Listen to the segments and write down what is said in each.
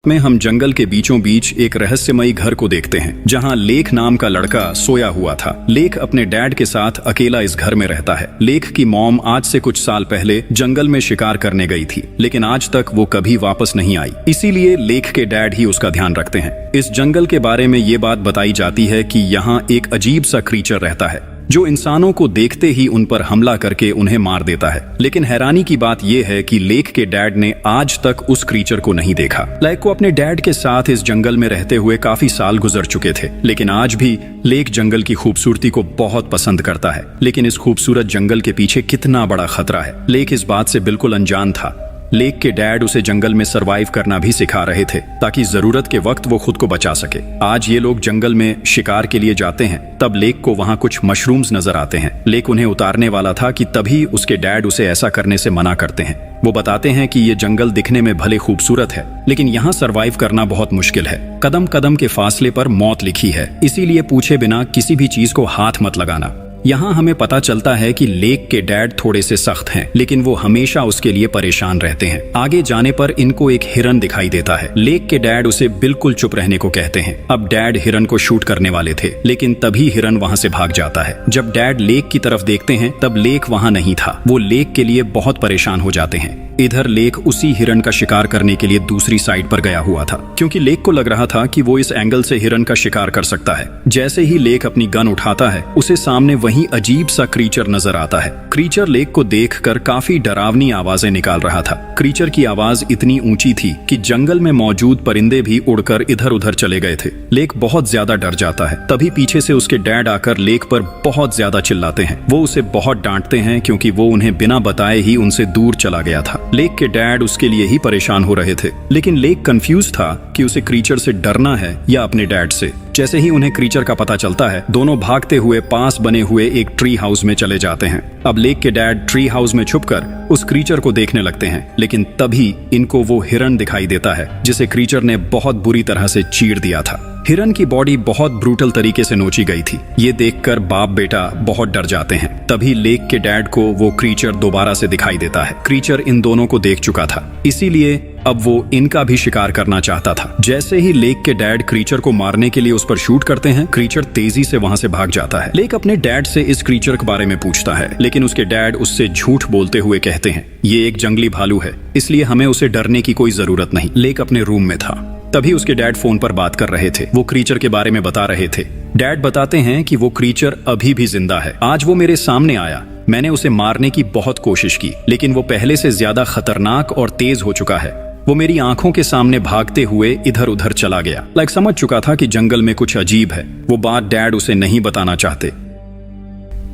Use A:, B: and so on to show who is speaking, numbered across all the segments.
A: में हम जंगल के बीचों बीच एक रहस्यमयी घर को देखते हैं जहां लेक नाम का लड़का सोया हुआ था। लेक अपने डैड के साथ अकेला इस घर में रहता है। लेक की मॉम आज से कुछ साल पहले जंगल में शिकार करने गई थी, लेकिन आज तक वो कभी वापस नहीं आई। इसीलिए लेक के डैड ही उसका ध्यान रखते हैं। इस जंगल के बारे में ये बात बताई जाती है कि यहाँ एक अजीब सा क्रीचर रहता है जो इंसानों को देखते ही उन पर हमला करके उन्हें मार देता है। लेकिन हैरानी की बात यह है कि लेक के डैड ने आज तक उस क्रीचर को नहीं देखा। लेक को अपने डैड के साथ इस जंगल में रहते हुए काफी साल गुजर चुके थे, लेकिन आज भी लेक जंगल की खूबसूरती को बहुत पसंद करता है। लेकिन इस खूबसूरत जंगल के पीछे कितना बड़ा खतरा है, लेक इस बात से बिल्कुल अनजान था। लेक के डैड उसे जंगल में सरवाइव करना भी सिखा रहे थे ताकि जरूरत के वक्त वो खुद को बचा सके। आज ये लोग जंगल में शिकार के लिए जाते हैं, तब लेक को वहाँ कुछ मशरूम्स नजर आते हैं। लेक उन्हें उतारने वाला था कि तभी उसके डैड उसे ऐसा करने से मना करते हैं। वो बताते हैं कि ये जंगल दिखने में भले खूबसूरत है, लेकिन यहाँ सरवाइव करना बहुत मुश्किल है। कदम कदम के फासले पर मौत लिखी है, इसीलिए पूछे बिना किसी भी चीज को हाथ मत लगाना। यहाँ हमें पता चलता है कि लेक के डैड थोड़े से सख्त हैं, लेकिन वो हमेशा उसके लिए परेशान रहते हैं। आगे जाने पर इनको एक हिरन दिखाई देता है। लेक के डैड उसे बिल्कुल चुप रहने को कहते हैं। अब डैड हिरन को शूट करने वाले थे, लेकिन तभी हिरन वहाँ से भाग जाता है। जब डैड लेक की तरफ देखते हैं तब लेक वहाँ नहीं था। वो लेक के लिए बहुत परेशान हो जाते हैं। इधर लेक उसी हिरन का शिकार करने के लिए दूसरी साइड पर गया हुआ था, क्योंकि लेक को लग रहा था कि वो इस एंगल से हिरन का शिकार कर सकता है। जैसे ही लेक अपनी गन उठाता है, उसे सामने वही अजीब सा क्रीचर नजर आता है। क्रीचर लेक को देखकर काफी डरावनी आवाजें निकाल रहा था। क्रीचर की आवाज इतनी ऊंची थी कि जंगल में मौजूद परिंदे भी उड़कर इधर उधर चले गए थे। लेक बहुत ज्यादा डर जाता है। तभी पीछे से उसके डैड आकर लेक पर बहुत ज्यादा चिल्लाते हैं। वो उसे बहुत डांटते हैं क्योंकि वो उन्हें बिना बताए ही उनसे दूर चला गया था। लेक के डैड उसके लिए ही परेशान हो रहे थे, लेकिन लेक कंफ्यूज था कि उसे क्रीचर से डरना है या अपने डैड से। जैसे ही उन्हें क्रीचर का पता चलता है, दोनों भागते हुए पास बने हुए एक ट्री हाउस में चले जाते हैं। अब लेक के डैड ट्री हाउस में छुपकर उस क्रीचर को देखने लगते हैं, लेकिन तभी इनको वो हिरन दिखाई देता है जिसे क्रीचर ने बहुत बुरी तरह से चीर दिया था। हिरन की बॉडी बहुत ब्रूटल तरीके से नोची गई थी। ये देखकर बाप बेटा बहुत डर जाते हैं। तभी लेक के डैड को वो क्रीचर दोबारा से दिखाई देता है। क्रीचर इन दोनों को देख चुका था, इसीलिए अब वो इनका भी शिकार करना चाहता था। जैसे ही लेक के डैड क्रीचर को मारने के लिए उस पर शूट करते हैं, क्रीचर तेजी से वहां से भाग जाता है। लेक अपने डैड से इस क्रीचर के बारे में पूछता है, लेकिन उसके डैड उससे झूठ बोलते हुए कहते हैं, ये एक जंगली भालू है, इसलिए हमें उसे डरने की कोई जरूरत नहीं। लेक अपने रूम में था, तभी उसके डैड फोन पर बात कर रहे थे। वो क्रीचर के बारे में बता रहे थे। डैड बताते हैं कि वो क्रीचर अभी भी जिंदा है। आज वो मेरे सामने आया। मैंने उसे मारने की बहुत कोशिश की, लेकिन वो पहले से ज्यादा खतरनाक और तेज हो चुका है। वो मेरी आंखों के सामने भागते हुए इधर उधर चला गया। समझ चुका था कि जंगल में कुछ अजीब है। वो बात डैड उसे नहीं बताना चाहते।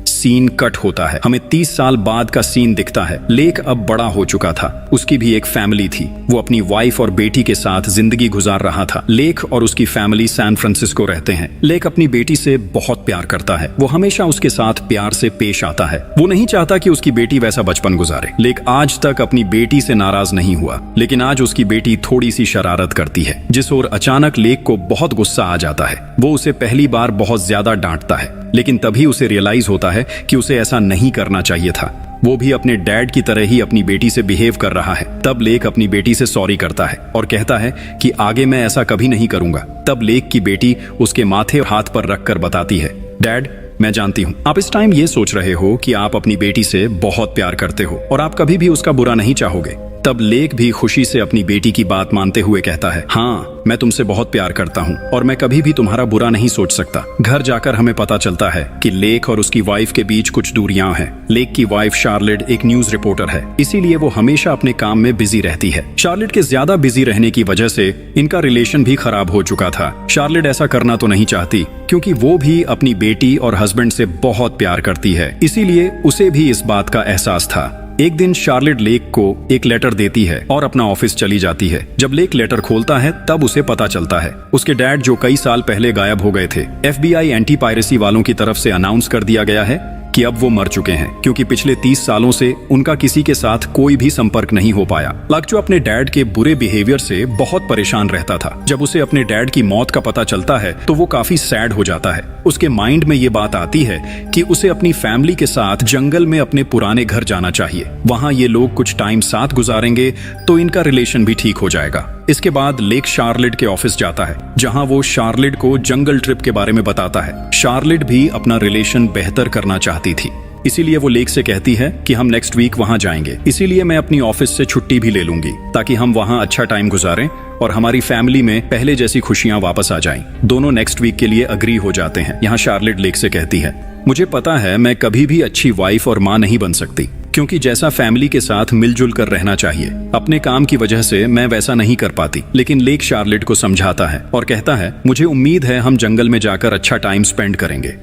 A: सीन कट होता है। हमें 30 साल बाद का सीन दिखता है। लेक अब बड़ा हो चुका था। उसकी भी एक फैमिली थी। वो अपनी वाइफ और बेटी के साथ जिंदगी गुजार रहा था। लेक और उसकी फैमिली सैन फ्रांसिस्को रहते हैं। लेक अपनी बेटी से बहुत प्यार करता है। वो हमेशा उसके साथ प्यार से पेश आता है। वो नहीं चाहता कि उसकी बेटी वैसा बचपन गुजारे। लेक आज तक अपनी बेटी से नाराज नहीं हुआ, लेकिन आज उसकी बेटी थोड़ी सी शरारत करती है, जिस ओर अचानक लेक को बहुत गुस्सा आ जाता है। वो उसे पहली बार बहुत ज्यादा डांटता है, लेकिन तभी उसे रियलाइज होता है कि उसे ऐसा नहीं करना चाहिए था। वो भी अपने डैड की तरह ही अपनी बेटी से बिहेव कर रहा है। तब लेक अपनी बेटी से सॉरी करता है और कहता है कि आगे मैं ऐसा कभी नहीं करूंगा। तब लेक की बेटी उसके माथे हाथ पर रखकर बताती है, डैड, मैं जानती हूँ आप इस टाइम ये सोच रहे हो कि आप अपनी बेटी से बहुत प्यार करते हो और आप कभी भी उसका बुरा नहीं चाहोगे। तब लेक भी खुशी से अपनी बेटी की बात मानते हुए कहता है, हाँ, मैं तुमसे बहुत प्यार करता हूँ और मैं कभी भी तुम्हारा बुरा नहीं सोच सकता। घर जाकर हमें पता चलता है कि लेक और उसकी वाइफ के बीच कुछ दूरियां हैं। लेक की वाइफ शार्लेट एक न्यूज रिपोर्टर है, इसीलिए वो हमेशा अपने काम में बिजी रहती है। शार्लेट के ज्यादा बिजी रहने की वजह से इनका रिलेशन भी खराब हो चुका था। शार्लेट ऐसा करना तो नहीं चाहती, क्योंकि वो भी अपनी बेटी और हस्बैंड से बहुत प्यार करती है, इसीलिए उसे भी इस बात का एहसास था। एक दिन शार्लेट लेक को एक लेटर देती है और अपना ऑफिस चली जाती है। जब लेक लेटर खोलता है तब उसे पता चलता है उसके डैड, जो कई साल पहले गायब हो गए थे, FBI एंटी पायरेसी वालों की तरफ से अनाउंस कर दिया गया है कि अब वो मर चुके हैं, क्योंकि पिछले 30 सालों से उनका किसी के साथ कोई भी संपर्क नहीं हो पाया। लक्चो अपने डैड के बुरे बिहेवियर से बहुत परेशान रहता था। जब उसे अपने डैड की मौत का पता चलता है तो वो काफी सैड हो जाता है। उसके माइंड में ये बात आती है कि उसे अपनी फैमिली के साथ जंगल में अपने पुराने घर जाना चाहिए। वहां ये लोग कुछ टाइम साथ गुजारेंगे तो इनका रिलेशन भी ठीक हो जाएगा। इसके बाद लेक शार्लेट के ऑफिस जाता है, जहां वो शार्लेट को जंगल ट्रिप के बारे में बताता है। शार्लेट भी अपना रिलेशन बेहतर करना चाहती थी, इसीलिए वो लेक से कहती है कि हम नेक्स्ट वीक वहां जाएंगे, इसीलिए मैं अपनी ऑफिस से छुट्टी भी ले लूंगी ताकि हम वहां अच्छा टाइम गुजारें और हमारी फैमिली में पहले जैसी खुशियां वापस आ जाएं। दोनों नेक्स्ट वीक के लिए अग्री हो जाते हैं। यहाँ शार्लेट लेक से कहती है, मुझे पता है मैं कभी भी अच्छी वाइफ और माँ नहीं बन सकती, क्योंकि जैसा फैमिली के साथ मिलजुल कर रहना चाहिए, अपने काम की वजह से मैं वैसा नहीं कर पाती। लेकिन लेक शार्लेट को समझाता है और कहता है, मुझे उम्मीद है हम जंगल में जाकर अच्छा टाइम स्पेंड करेंगे।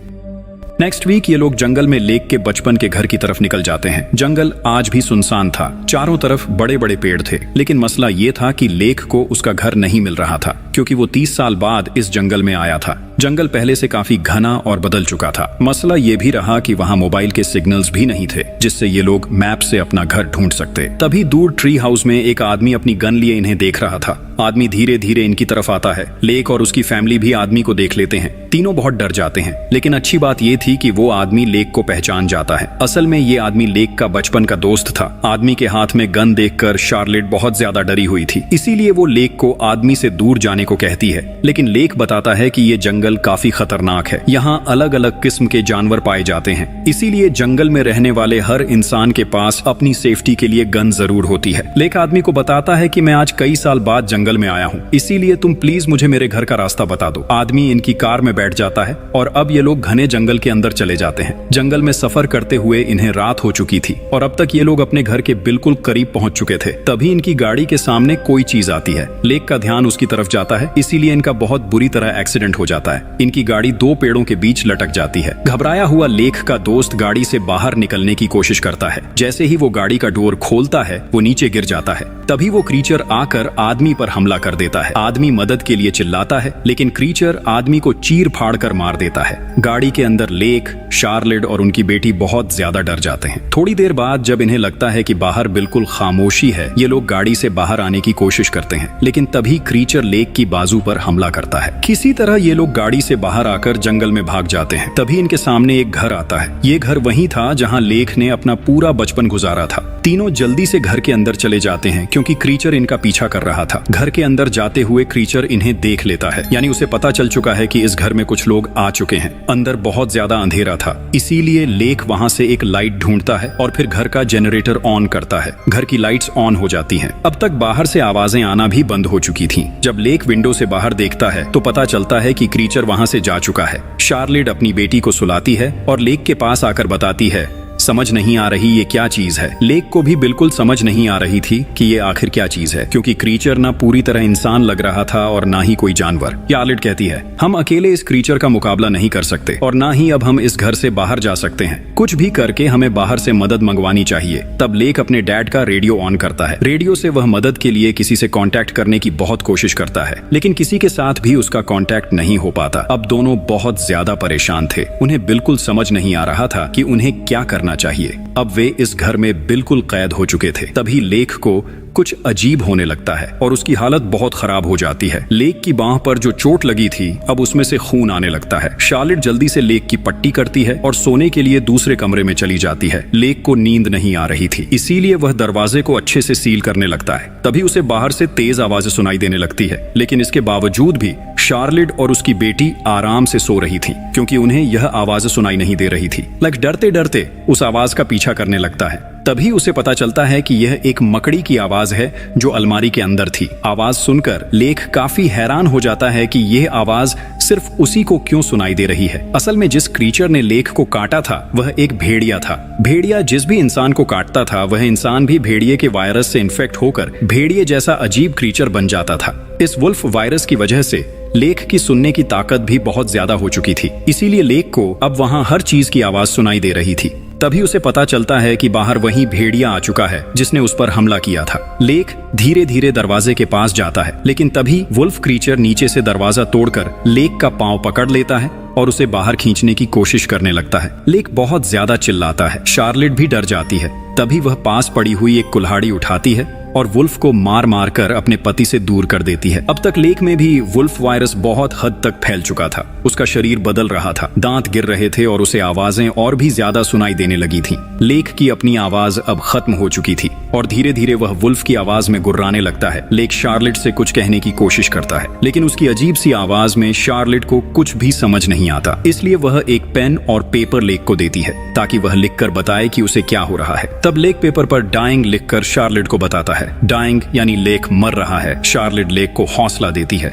A: नेक्स्ट वीक ये लोग जंगल में लेक के बचपन के घर की तरफ निकल जाते हैं। जंगल आज भी सुनसान था, चारों तरफ बड़े बड़े पेड़ थे, लेकिन मसला ये था कि लेक को उसका घर नहीं मिल रहा था, क्योंकि वो 30 साल बाद इस जंगल में आया था। जंगल पहले से काफी घना और बदल चुका था। मसला ये भी रहा कि वहाँ मोबाइल के सिग्नल्स भी नहीं थे, जिससे ये लोग मैप से अपना घर ढूंढ सकते। तभी दूर ट्री हाउस में एक आदमी अपनी गन लिए इन्हें देख रहा था। आदमी धीरे धीरे इनकी तरफ आता है। लेक और उसकी फैमिली भी आदमी को देख लेते हैं। तीनों बहुत डर जाते हैं, लेकिन अच्छी बात ये थी कि वो आदमी लेक को पहचान जाता है। असल में ये आदमी लेक का बचपन का दोस्त था। आदमी के हाथ में गन देखकर शार्लेट बहुत ज्यादा डरी हुई थी, इसीलिए वो लेक को आदमी से दूर जाने को कहती है। लेकिन लेक बताता है कि ये जंगल काफी खतरनाक है, यहाँ अलग अलग किस्म के जानवर पाए जाते हैं, इसीलिए जंगल में रहने वाले हर इंसान के पास अपनी सेफ्टी के लिए गन जरूर होती है। लेक आदमी को बताता है कि मैं आज कई साल बाद जंगल में आया हूँ, इसीलिए तुम प्लीज मुझे मेरे घर का रास्ता बता दो। आदमी इनकी कार में बैठ जाता है और अब ये लोग घने जंगल के अंदर चले जाते हैं। जंगल में सफर करते हुए इन्हें रात हो चुकी थी और अब तक ये लोग अपने घर के बिल्कुल करीब पहुंच चुके थे। तभी इनकी गाड़ी के सामने कोई चीज आती है। लेक का ध्यान उसकी तरफ जाता है, इसीलिए इनका बहुत बुरी तरह एक्सीडेंट हो जाता है। इनकी गाड़ी 2 पेड़ों के बीच लटक जाती है। घबराया हुआ लेक का दोस्त गाड़ी से बाहर निकलने की कोशिश करता है। जैसे ही वो गाड़ी का डोर खोलता है वो नीचे गिर जाता है। तभी वो क्रीचर आकर आदमी पर हमला कर देता है। आदमी मदद के लिए चिल्लाता है, लेकिन क्रीचर आदमी को चीर फाड़ कर मार देता है। गाड़ी के अंदर लेक, शार्लेट और उनकी बेटी बहुत ज्यादा डर जाते हैं। थोड़ी देर बाद जब इन्हें लगता है कि बाहर बिल्कुल खामोशी है, ये लोग गाड़ी से बाहर आने की कोशिश करते हैं, लेकिन तभी क्रीचर लेक की बाजू पर हमला करता है। किसी तरह ये लोग गाड़ी से बाहर आकर जंगल में भाग जाते हैं। तभी इनके सामने एक घर आता है। ये घर वही था जहाँ लेक ने अपना पूरा बचपन गुजारा था। तीनों जल्दी से घर के अंदर चले जाते हैं, क्योंकि क्रीचर इनका पीछा कर रहा था। घर के अंदर जाते हुए क्रीचर इन्हें देख लेता है, यानी उसे पता चल चुका है कि इस घर में कुछ लोग आ चुके हैं। अंदर बहुत ज्यादा अंधेरा था, इसीलिए लेक वहां से एक लाइट ढूंढता है और फिर घर का जनरेटर ऑन करता है। घर की लाइट्स ऑन हो जाती हैं। अब तक बाहर से आवाजें आना भी बंद हो चुकी थीं। जब लेक विंडो से बाहर देखता है तो पता चलता है कि क्रीचर वहां से जा चुका है। शार्लेट अपनी बेटी को सुलाती है और लेक के पास आकर बताती है, समझ नहीं आ रही ये क्या चीज है। लेक को भी बिल्कुल समझ नहीं आ रही थी कि ये आखिर क्या चीज है, क्योंकि क्रीचर ना पूरी तरह इंसान लग रहा था और ना ही कोई जानवर। शार्लेट कहती है, हम अकेले इस क्रीचर का मुकाबला नहीं कर सकते और ना ही अब हम इस घर से बाहर जा सकते हैं। कुछ भी करके हमें बाहर से मदद मंगवानी चाहिए। तब लेक अपने डैड का रेडियो ऑन करता है। रेडियो से वह मदद के लिए किसी से कांटेक्ट करने की बहुत कोशिश करता है, लेकिन किसी के साथ भी उसका कांटेक्ट नहीं हो पाता। अब दोनों बहुत ज्यादा परेशान थे। उन्हें बिल्कुल समझ नहीं आ रहा था कि उन्हें क्या करना चाहिए। अब वे इस घर में बिल्कुल कैद हो चुके थे। तभी लेक को कुछ अजीब होने लगता है और उसकी हालत बहुत खराब हो जाती है। लेक की बांह पर जो चोट लगी थी अब उसमें से खून आने लगता है। शार्लेट जल्दी से लेक की पट्टी करती है और सोने के लिए दूसरे कमरे में चली जाती है। लेक को नींद नहीं आ रही थी, इसीलिए वह दरवाजे को अच्छे से सील करने लगता है। तभी उसे बाहर से तेज आवाजें सुनाई देने लगती है, लेकिन इसके बावजूद भी शार्लेट और उसकी बेटी आराम से सो रही थी, क्योंकि उन्हें यह आवाजें सुनाई नहीं दे रही थी। लेक डरते डरते उस आवाज का पीछा करने लगता है। तभी उसे पता चलता है कि यह एक मकड़ी की आवाज है जो अलमारी के अंदर थी। आवाज सुनकर लेक काफी हैरान हो जाता है कि यह आवाज सिर्फ उसी को क्यों सुनाई दे रही है। असल में जिस क्रीचर ने लेक को काटा था वह एक भेड़िया था। भेड़िया जिस भी इंसान को काटता था वह इंसान भी भेड़िए के वायरस से इन्फेक्ट होकर भेड़िए जैसा अजीब क्रीचर बन जाता था। इस वुल्फ वायरस की वजह से लेक की सुनने की ताकत भी बहुत ज्यादा हो चुकी थी, इसीलिए लेक को अब वहां हर चीज की आवाज सुनाई दे रही थी। तभी उसे पता चलता है कि बाहर वही भेड़िया आ चुका है जिसने उस पर हमला किया था। लेक धीरे धीरे दरवाजे के पास जाता है, लेकिन तभी वुल्फ क्रीचर नीचे से दरवाजा तोड़कर लेक का पांव पकड़ लेता है और उसे बाहर खींचने की कोशिश करने लगता है। लेक बहुत ज्यादा चिल्लाता है। शार्लेट भी डर जाती है। तभी वह पास पड़ी हुई एक कुल्हाड़ी उठाती है और वुल्फ को मार मार कर अपने पति से दूर कर देती है। अब तक लेक में भी वुल्फ वायरस बहुत हद तक फैल चुका था। उसका शरीर बदल रहा था, दांत गिर रहे थे और उसे आवाजें और भी ज्यादा सुनाई देने लगी थीं। लेक की अपनी आवाज अब खत्म हो चुकी थी और धीरे धीरे वह वुल्फ की आवाज में गुर्राने लगता है। लेक शार्लेट से कुछ कहने की कोशिश करता है, लेकिन उसकी अजीब सी आवाज में शार्लेट को कुछ भी समझ नहीं आता। इसलिए वह एक पेन और पेपर लेक को देती है ताकि वह लिखकर बताए कि उसे क्या हो रहा है। तब लेक पेपर पर डाइंग लिखकर शार्लेट को बताता है। डाइंग यानी लेक मर रहा है। शार्लेट लेक को हौसला देती है।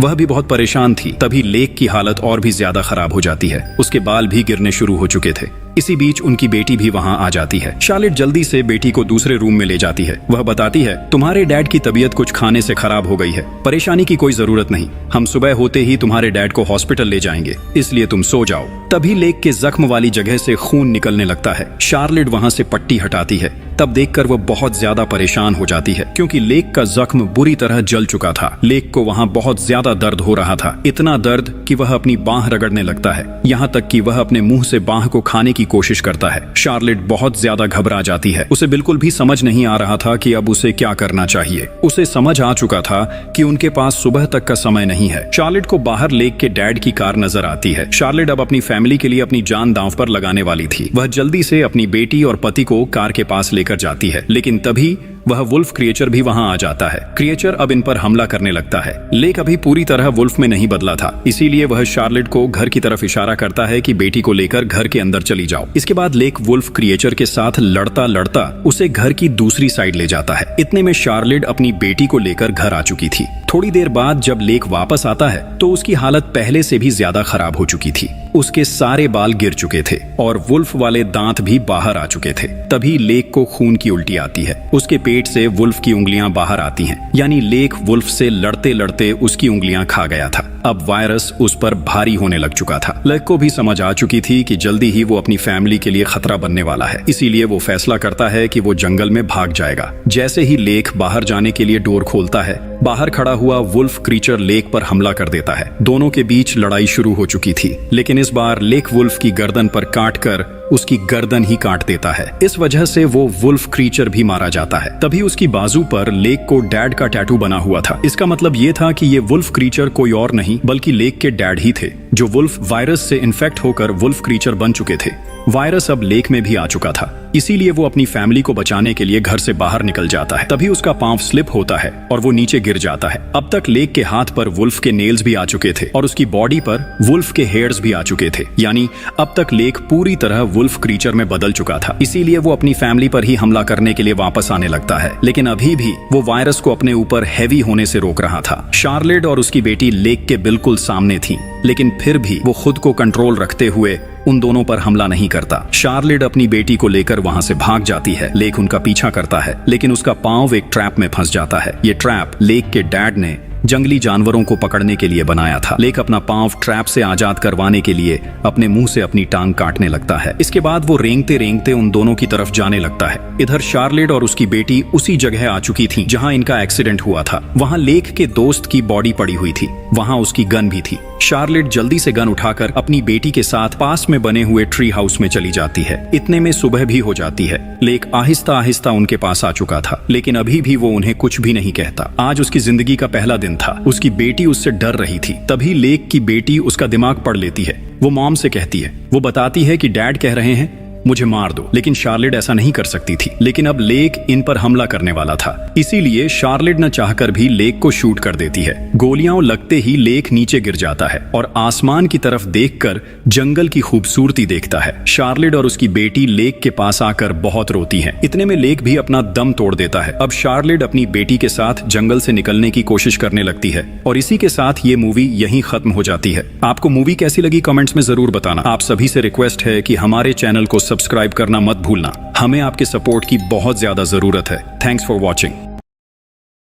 A: वह भी बहुत परेशान थी। तभी लेक की हालत और भी ज्यादा खराब हो जाती है। उसके बाल भी गिरने शुरू हो चुके थे। इसी बीच उनकी बेटी भी वहां आ जाती है। शार्लेट जल्दी से बेटी को दूसरे रूम में ले जाती है। वह बताती है, तुम्हारे डैड की तबीयत कुछ खाने से खराब हो गई है। परेशानी की कोई जरूरत नहीं, हम सुबह होते ही तुम्हारे डैड को हॉस्पिटल ले जाएंगे, इसलिए तुम सो जाओ। तभी लेक के जख्म वाली जगह से खून निकलने लगता है। शार्लेट वहां से पट्टी हटाती है। तब देखकर वह बहुत ज्यादा परेशान हो जाती है क्योंकि लेक का जख्म बुरी तरह जल चुका था। लेक को वहां बहुत ज्यादा दर्द हो रहा था, इतना दर्द कि वह अपनी बांह रगड़ने लगता है। यहाँ तक कि वह अपने मुंह से बांह को खाने की कोशिश करता है। शार्लेट बहुत ज्यादा घबरा जाती है। उसे बिल्कुल भी समझ नहीं आ रहा था कि अब उसे क्या करना चाहिए। उसे समझ आ चुका था कि उनके पास सुबह तक का समय नहीं है। शार्लेट को बाहर लेक के डैड की कार नजर आती है। शार्लेट अब अपनी फैमिली के लिए अपनी जान दांव पर लगाने वाली थी। वह जल्दी से अपनी बेटी और पति को कार के पास लेकर जाती है, लेकिन तभी वह वुल्फ क्रिएचर भी वहां आ जाता है। क्रिएचर अब इन पर हमला करने लगता है। लेक अभी पूरी तरह वुल्फ में नहीं बदला था, इसीलिए वह शार्लेट को घर की तरफ इशारा करता है कि बेटी को लेकर घर के अंदर चली जाओ। इसके बाद लेक वुल्फ क्रिएचर के साथ लड़ता लड़ता उसे घर की दूसरी साइड ले जाता है। इतने में शार्लेट अपनी बेटी को लेकर घर आ चुकी थी। थोड़ी देर बाद जब लेक वापस आता है तो उसकी हालत पहले से भी ज्यादा खराब हो चुकी थी। उसके सारे बाल गिर चुके थे और वुल्फ वाले दांत भी बाहर आ चुके थे। तभी लेक को खून की उल्टी आती है। उसके पेट से वुल्फ की उंगलियां बाहर आती हैं, यानी लेक वुल्फ से लड़ते लड़ते उसकी उंगलियां खा गया था। अब वायरस उस पर भारी होने लग चुका था। लेक को भी समझ आ चुकी थी कि जल्दी ही वो अपनी फैमिली के लिए खतरा बनने वाला है, इसीलिए वो फैसला करता है कि वो जंगल में भाग जाएगा। जैसे ही लेक बाहर जाने के लिए डोर खोलता है, बाहर खड़ा हुआ वुल्फ क्रीचर लेक पर हमला कर देता है। दोनों के बीच लड़ाई शुरू हो चुकी थी, लेकिन इस बार लेक वुल्फ की गर्दन पर काटकर उसकी गर्दन ही काट देता है। इस वजह से वो वुल्फ क्रीचर भी मारा जाता है। तभी उसकी बाजू पर लेक को डैड का टैटू बना हुआ था। इसका मतलब ये था कि ये वुल्फ क्रीचर कोई और नहीं बल्कि लेक के डैड ही थे, जो वुल्फ वायरस से इन्फेक्ट होकर वुल्फ क्रीचर बन चुके थे। वायरस अब लेक में भी आ चुका था, इसीलिए वो अपनी फैमिली को बचाने के लिए घर से बाहर निकल जाता है। तभी उसका पांव स्लिप होता है और वो नीचे गिर जाता है। अब तक लेक के हाथ पर वुल्फ के नेल्स भी आ चुके थे और उसकी बॉडी पर वुल्फ के हेयर्स भी आ चुके थे, यानी अब तक लेक पूरी तरह वुल्फ क्रीचर में बदल चुका था। इसीलिए वो अपनी फैमिली पर ही हमला करने के लिए वापस आने लगता है, लेकिन अभी भी वो वायरस को अपने ऊपर हैवी होने से रोक रहा था। शार्लेट और उसकी बेटी लेक के बिल्कुल सामने थी, लेकिन फिर भी वो खुद को कंट्रोल रखते हुए उन दोनों पर हमला नहीं करता। शार्लेट अपनी बेटी को लेकर वहां से भाग जाती है। लेक उनका पीछा करता है, लेकिन उसका पांव एक ट्रैप में फंस जाता है। ये ट्रैप लेक के डैड ने जंगली जानवरों को पकड़ने के लिए बनाया था। लेक अपना पांव ट्रैप से आजाद करवाने के लिए अपने मुंह से अपनी टांग काटने लगता है। इसके बाद वो रेंगते रेंगते उन दोनों की तरफ जाने लगता है। इधर शार्लेट और उसकी बेटी उसी जगह आ चुकी थी जहां इनका एक्सीडेंट हुआ था। वहां लेक के दोस्त की बॉडी पड़ी हुई थी, वहां उसकी गन भी थी। शार्लेट जल्दी से गन उठाकर अपनी बेटी के साथ पास में बने हुए ट्री हाउस में चली जाती है। इतने में सुबह भी हो जाती है। लेक आहिस्ता आहिस्ता उनके पास आ चुका था, लेकिन अभी भी वो उन्हें कुछ भी नहीं कहता। आज उसकी जिंदगी का पहला दिन था। उसकी बेटी उससे डर रही थी। तभी लेक की बेटी उसका दिमाग पढ़ लेती है। वो मॉम से कहती है, वो बताती है कि डैड कह रहे हैं मुझे मार दो, लेकिन शार्लेट ऐसा नहीं कर सकती थी। लेकिन अब लेक इन पर हमला करने वाला था, इसीलिए शार्लेट न चाहकर भी लेक को शूट कर देती है। गोलियां लगते ही लेक नीचे गिर जाता है और आसमान की तरफ देखकर जंगल की खूबसूरती देखता है। शार्लेट और उसकी बेटी लेक के पास आकर बहुत रोती हैं। इतने में लेक भी अपना दम तोड़ देता है। अब शार्लेट अपनी बेटी के साथ जंगल से निकलने की कोशिश करने लगती है और इसी के साथ ये मूवी यहीं खत्म हो जाती है। आपको मूवी कैसी लगी कमेंट्स में जरूर बताना। आप सभी से रिक्वेस्ट है कि हमारे चैनल को सब्सक्राइब करना मत भूलना। हमें आपके सपोर्ट की बहुत ज्यादा जरूरत है। Thanks for watching.